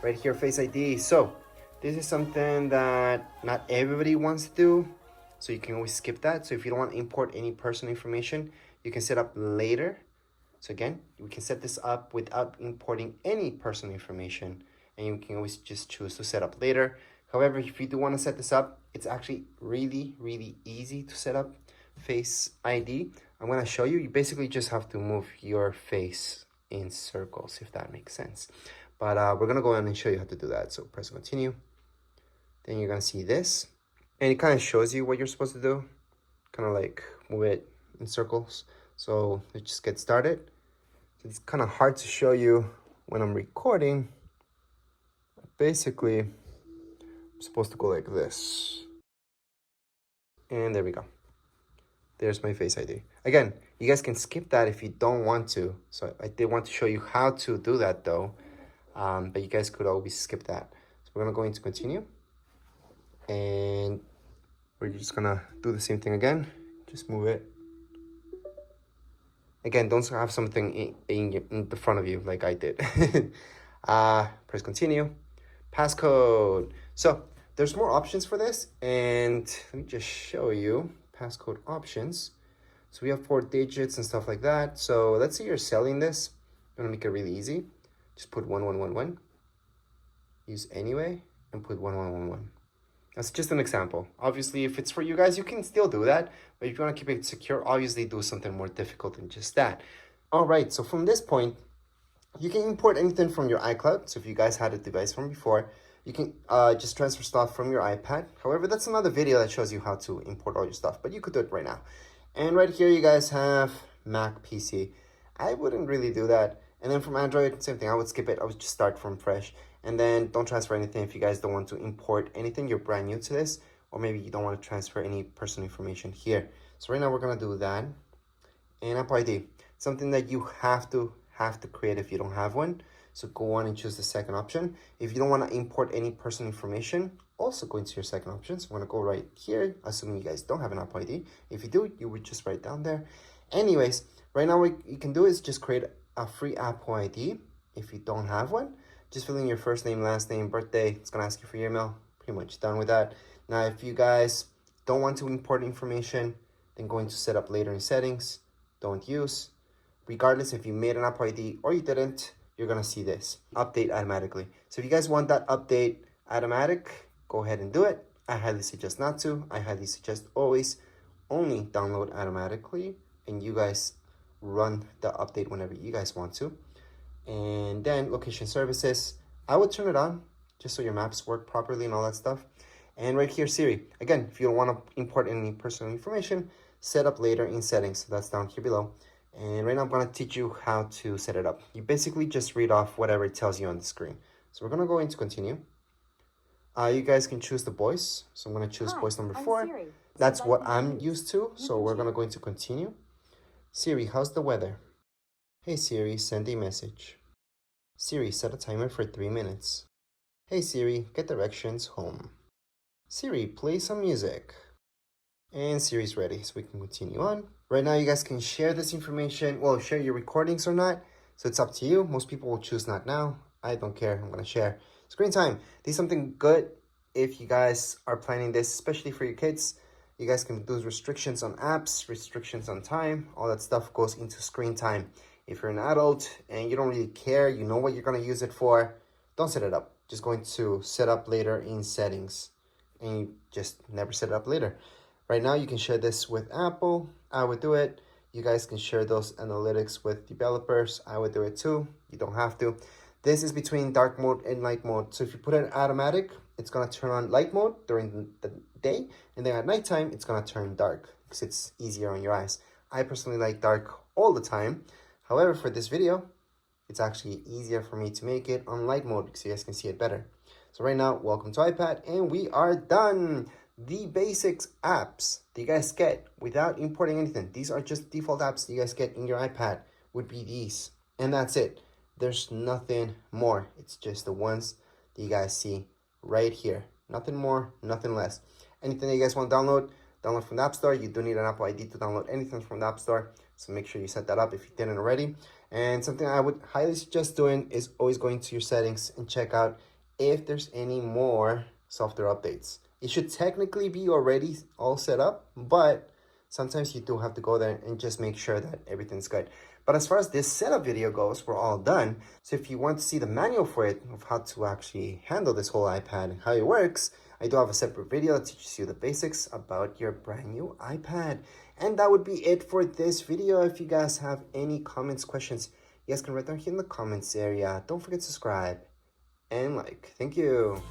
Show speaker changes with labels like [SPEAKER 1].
[SPEAKER 1] right here, Face ID. So this is something that not everybody wants to do, so you can always skip that. So if you don't want to import any personal information, you can set up later. So again, we can set this up without importing any personal information, and you can always just choose to set up later. However, if you do want to set this up, it's actually really easy to set up Face ID. I'm going to show you. You basically just have to move your face in circles, if that makes sense. But we're going to go in and show you how to do that. So press continue. Then you're going to see this, and it kind of shows you what you're supposed to do. Kind of like move it in circles. So let's just get started. It's kind of hard to show you when I'm recording. Basically, I'm supposed to go like this. And there we go. There's my Face ID. Again, you guys can skip that if you don't want to. So I did want to show you how to do that though. But you guys could always skip that. So we're gonna go into continue. And we're just gonna do the same thing again. Just move it. Again, don't have something in the front of you like I did. Press continue. Passcode. So there's more options for this, and let me just show you passcode options. So we have 4 digits and stuff like that. So let's say you're selling this. I'm gonna make it really easy. Just put 1111. Use anyway and put 1111. That's just an example. Obviously, if it's for you guys, you can still do that. But if you want to keep it secure, obviously do something more difficult than just that. All right, so from this point, you can import anything from your iCloud. So if you guys had a device from before, you can just transfer stuff from your iPad. However, that's another video that shows you how to import all your stuff, but you could do it right now. And right here, you guys have Mac PC. I wouldn't really do that. And then from Android, same thing. I would skip it. I would just start from fresh. And then don't transfer anything if you guys don't want to import anything. You're brand new to this, or maybe you don't want to transfer any personal information here. So right now we're gonna do that. And Apple ID, something that you have to create if you don't have one. So go on and choose the second option. If you don't want to import any personal information, also go into your second option. So I'm gonna go right here, assuming you guys don't have an Apple ID. If you do, you would just write down there. Anyways, right now what you can do is just create a free Apple ID if you don't have one. Just fill in your first name, last name, birthday. It's gonna ask you for your email. Pretty much done with that. Now, if you guys don't want to import information, then go into setup later in settings. Don't use. Regardless if you made an Apple ID or you didn't, you're gonna see this. Update automatically. So if you guys want that update automatic, go ahead and do it. I highly suggest not to. I highly suggest always only download automatically, and you guys run the update whenever you guys want to. And then location services, I would turn it on just so your maps work properly and all that stuff. And right here, Siri, again, if you don't want to import any personal information, set up later in settings. So that's down here below. And right now I'm going to teach you how to set it up. You basically just read off whatever it tells you on the screen. So we're going to go into continue. You guys can choose the voice. So I'm going to choose voice number 4. Siri. That's what I'm used to. So we're going to go into continue. Siri, how's the weather? Hey Siri, send a message. Siri, set a timer for 3 minutes. Hey Siri, get directions home. Siri, play some music. And Siri's ready, so we can continue on. Right now, you guys can share this information. Well, share your recordings or not. So it's up to you. Most people will choose not now. I don't care. I'm going to share. Screen time. This is something good if you guys are planning this, especially for your kids. You guys can do restrictions on apps, restrictions on time. All that stuff goes into screen time. If you're an adult and you don't really care, you know what you're going to use it for, don't set it up. Just go into set up later in settings, and you just never set it up later. Right now, you can share this with Apple. I would do it. You guys can share those analytics with developers. I would do it too. You don't have to. This is between dark mode and light mode. So if you put it in automatic, it's going to turn on light mode during the day. And then at nighttime, it's going to turn dark because it's easier on your eyes. I personally like dark all the time. However, for this video, it's actually easier for me to make it on light mode so you guys can see it better. So right now, welcome to iPad, and we are done. The basics apps that you guys get without importing anything. These are just default apps that you guys get in your iPad would be these. And that's it. There's nothing more. It's just the ones that you guys see right here. Nothing more, nothing less. Anything that you guys want to download from the App Store. You do need an Apple ID to download anything from the App Store. So make sure you set that up if you didn't already. And something I would highly suggest doing is always going to your settings and check out if there's any more software updates. It should technically be already all set up, but sometimes you do have to go there and just make sure that everything's good. But as far as this setup video goes, we're all done. So if you want to see the manual for it, of how to actually handle this whole iPad and how it works, I do have a separate video that teaches you the basics about your brand new iPad. And that would be it for this video. If you guys have any comments, questions, you guys can write down here in the comments area. Don't forget to subscribe and like. Thank you.